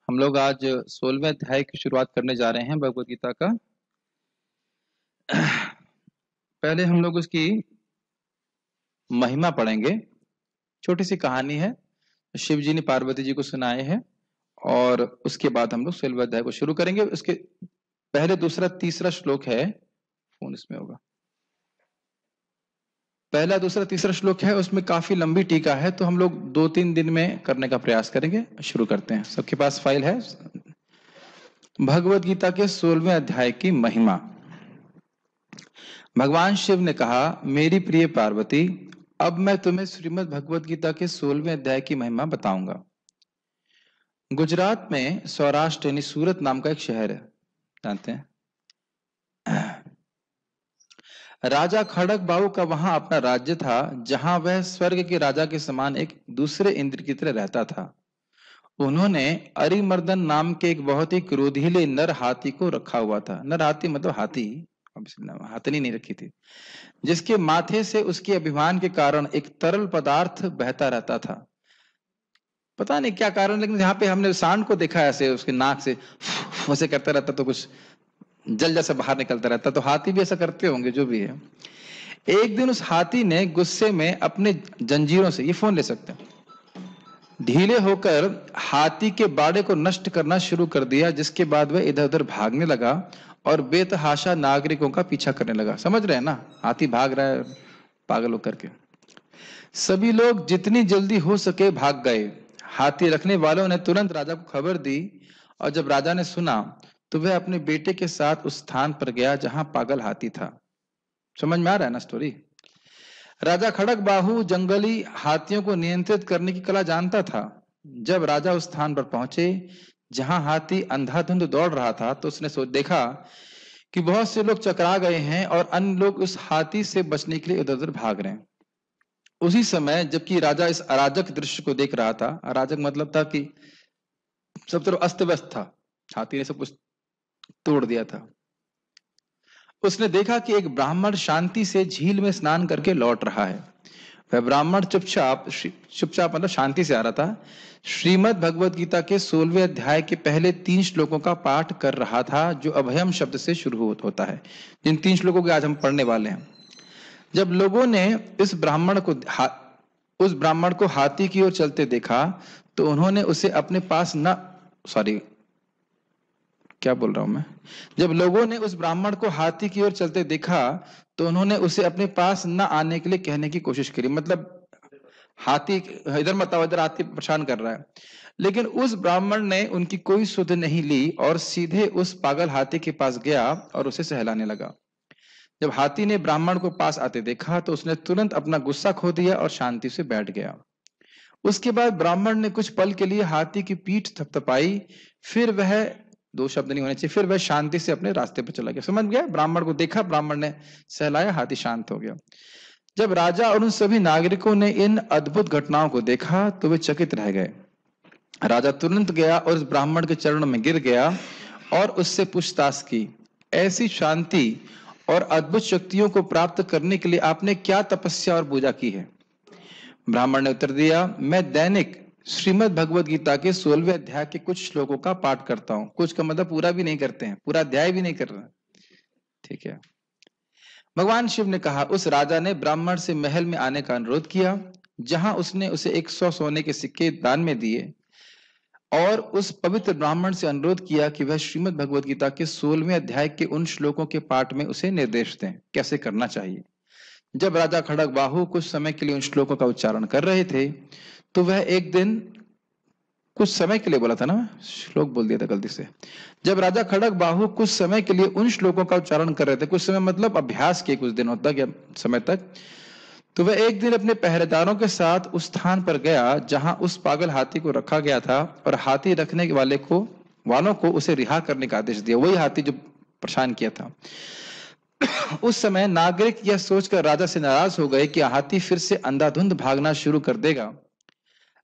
हम लोग आज 16वें अध्याय की शुरुआत करने जा रहे हैं भगवत गीता का। पहले हम लोग उसकी महिमा पढ़ेंगे। छोटी सी कहानी है, शिव जी ने पार्वती जी को सुनाए हैं और उसके बाद हम लोग 16वें अध्याय को शुरू करेंगे। उसके पहले दूसरा तीसरा श्लोक है, फोन इसमें होगा, पहला दूसरा तीसरा श्लोक है, उसमें काफी लंबी टीका है, तो हम लोग 2-3 दिन में करने का प्रयास करेंगे। शुरू करते हैं। सबके पास फाइल है भगवत गीता के 16वें अध्याय की महिमा। भगवान शिव ने कहा, मेरी प्रिय पार्वती, अब मैं तुम्हें श्रीमद् भगवत गीता के 16वें अध्याय की महिमा बताऊंगा। गुजरात में सौराष्ट्र यानी सूरत नाम का एक शहर है, जानते हैं। राजा खड़ग बाहू का वहां अपना राज्य था, जहां वह स्वर्ग के राजा के समान एक दूसरे इंद्र की तरह रहता था। उन्होंने अरिमर्दन नाम के एक बहुत ही क्रोधीले नर हाथी को रखा हुआ था। नर हाथी मतलब हाथी, हाथनी नहीं रखी थी, जिसके माथे से उसके अभिमान के कारण एक तरल पदार्थ बहता रहता था। पता नहीं क्या कारण, लेकिन यहाँ पे हमने सांड को देखा ऐसे, उसके नाक से वैसे करता रहता तो कुछ जल जैसा बाहर निकलता रहता, तो हाथी भी ऐसा करते होंगे, जो भी है। एक दिन उस हाथी ने गुस्से में अपने जंजीरों से, ये फोन ले सकते हैं, ढीले होकर हाथी के बाड़े को नष्ट करना शुरू कर दिया, जिसके बाद वह इधर उधर भागने लगा और बेतहाशा नागरिकों का पीछा करने लगा। समझ रहे हैं ना, हाथी भाग रहा है पागल होकर के। सभी लोग जितनी जल्दी हो सके भाग गए। हाथी रखने वालों ने तुरंत राजा को खबर दी, और जब राजा ने सुना तो वह अपने बेटे के साथ उस स्थान पर गया जहां पागल हाथी था। समझ में आ रहा है ना स्टोरी। राजा खड़ग बाहू जंगली हाथियों को नियंत्रित करने की कला जानता था। जब राजा उस स्थान पर पहुंचे जहां हाथी अंधाधुंध दौड़ रहा था, तो उसने देखा कि बहुत से लोग चकरा गए हैं और अन्य लोग उस हाथी से बचने के लिए इधर उधर भाग रहे हैं। उसी समय जबकि राजा इस अराजक दृश्य को देख रहा था, अराजक मतलब था कि सब तरफ अस्त व्यस्त था, हाथी ने सब कुछ तोड़ दिया था, उसने देखा कि एक ब्राह्मण शांति से झील में स्नान करके लौट रहा है। वह ब्राह्मण चुपचाप मतलब शांति से आ रहा था। श्रीमद् भगवत गीता के 16वें अध्याय के पहले 3 श्लोकों का पाठ कर रहा था, जो अभयम शब्द से शुरू होता है, जिन 3 श्लोकों के आज हम पढ़ने वाले हैं। जब लोगों ने उस ब्राह्मण को हाथी की ओर चलते देखा, तो उन्होंने उसे अपने पास जब लोगों ने उस ब्राह्मण को हाथी की ओर चलते देखा, तो उन्होंने उसे अपने पास न आने के लिए कहने की कोशिश करी। मतलब हाथी इधर मत आओ, इधर हाथी परेशान कर रहा है। लेकिन उस ब्राह्मण ने उनकी कोई सुध नहीं ली और सीधे उस पागल हाथी के पास गया और उसे सहलाने लगा। जब हाथी ने ब्राह्मण को पास आते देखा, तो उसने तुरंत अपना गुस्सा खो दिया और शांति से बैठ गया। उसके बाद ब्राह्मण ने कुछ पल के लिए हाथी की पीठ थपथपाई, फिर वह, 2 शब्द नहीं होने चाहिए, फिर वह शांति से अपने रास्ते पर चला गया। समझ गया, ब्राह्मण को देखा, ब्राह्मण ने सहलाया, हाथी शांत हो गया। जब राजा और उन सभी नागरिकों ने इन अद्भुत घटनाओं को देखा, तो वे चकित रह गए। राजा तुरंत गया और उस ब्राह्मण के चरणों में गिर गया और उससे पूछताछ की, ऐसी शांति और अद्भुत शक्तियों को प्राप्त करने के लिए आपने क्या तपस्या और पूजा की है? ब्राह्मण ने उत्तर दिया, मैं दैनिक श्रीमद् भगवत गीता के 16वें अध्याय के कुछ श्लोकों का पाठ करता हूँ। कुछ का मतलब पूरा भी नहीं करते हैं, पूरा अध्याय भी नहीं कर रहे। ठीक है। भगवान शिव ने कहा, उस राजा ने ब्राह्मण से महल में आने का अनुरोध किया, जहां उसने उसे 100 सोने के सिक्के दान में दिए, और उस पवित्र ब्राह्मण से अनुरोध किया कि वह श्रीमद् भगवत गीता के 16वें अध्याय के उन श्लोकों के पाठ में उसे निर्देश दें, कैसे करना चाहिए। जब राजा खड़ग बाहू कुछ समय के लिए उन श्लोकों का उच्चारण कर रहे थे, तो वह एक दिन, कुछ समय के लिए बोला था ना, श्लोक बोल दिया था गलती से। जब राजा खड़ग बाहू कुछ समय के लिए उन श्लोकों का उच्चारण कर रहे थे, कुछ समय मतलब अभ्यास के कुछ दिनों तक या समय तक, तो वह एक दिन अपने पहरेदारों के साथ उस स्थान पर गया जहां उस पागल हाथी को रखा गया था, और हाथी रखने वालों को उसे रिहा करने का आदेश दिया। वही हाथी जो परेशान किया था। उस समय नागरिक यह सोचकर राजा से नाराज हो गए कि हाथी फिर से अंधाधुंध भागना शुरू कर देगा।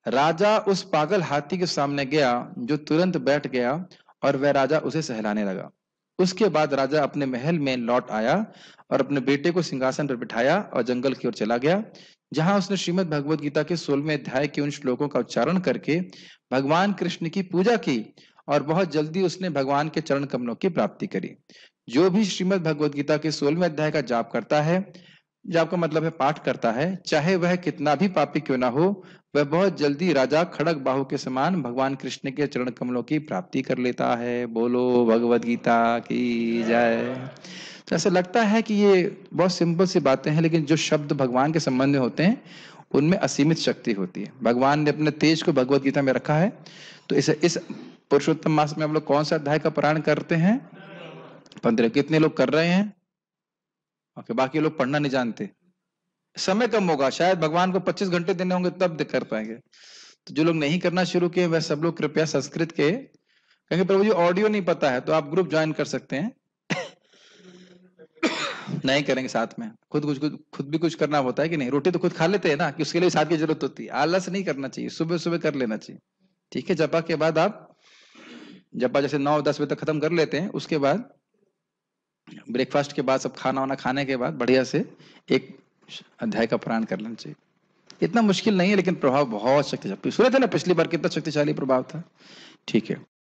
राजा उस पागल हाथी के सामने गया, जो तुरंत बैठ गया, और वह राजा उसे सहलाने लगा। उसके बाद राजा अपने महल में लौट आया और अपने बेटे को सिंहासन पर बिठाया और जंगल की ओर चला गया। जहां उसने श्रीमद् भगवद गीता के 16वें अध्याय के उन श्लोकों का उच्चारण करके भगवान कृष्ण की पूजा की और बहुत जल्दी उसने भगवान के चरण कमलों की प्राप्ति करी। जो भी श्रीमद् भगवद गीता के 16वें अध्याय का जाप करता है, जाप का मतलब है पाठ करता है, चाहे वह कितना भी पापी क्यों ना हो, वह बहुत जल्दी राजा खड़ग बाहु के समान भगवान कृष्ण के चरण कमलों की प्राप्ति कर लेता है। बोलो भगवद गीता की जय। तो ऐसा लगता है कि ये बहुत सिंपल सी बातें हैं, लेकिन जो शब्द भगवान के संबंध में होते हैं उनमें असीमित शक्ति होती है। भगवान ने अपने तेज को भगवद गीता में रखा है। तो इस पुरुषोत्तम मास में हम लोग कौन सा अध्याय का पारायण करते हैं? 15। कितने लोग कर रहे हैं? ओके, बाकी लोग पढ़ना नहीं जानते। समय कम होगा, शायद भगवान को 25 घंटे देने होंगे तब कर पाएंगे। तो जो लोग नहीं करना शुरू किए वह सब लोग कृपया संस्कृत के, कहेंगे प्रभु जी ऑडियो नहीं पता है, तो आप ग्रुप ज्वाइन कर सकते हैं। नहीं करेंगे साथ में, खुद भी कुछ करना होता है कि नहीं? रोटी तो खुद खा लेते हैं ना, कि उसके लिए साथ की जरूरत होती है। आलस नहीं करना चाहिए, सुबह सुबह कर लेना चाहिए। ठीक है, जपा के बाद आप जपा जैसे 9-10 बजे तक खत्म कर लेते हैं, उसके बाद ब्रेकफास्ट के बाद सब खाना वाना खाने के बाद बढ़िया से एक अध्याय का पारायण कर लेना चाहिए। इतना मुश्किल नहीं है, लेकिन प्रभाव बहुत शक्तिशाली। सुने थे ना पिछली बार कितना शक्तिशाली प्रभाव था। ठीक है।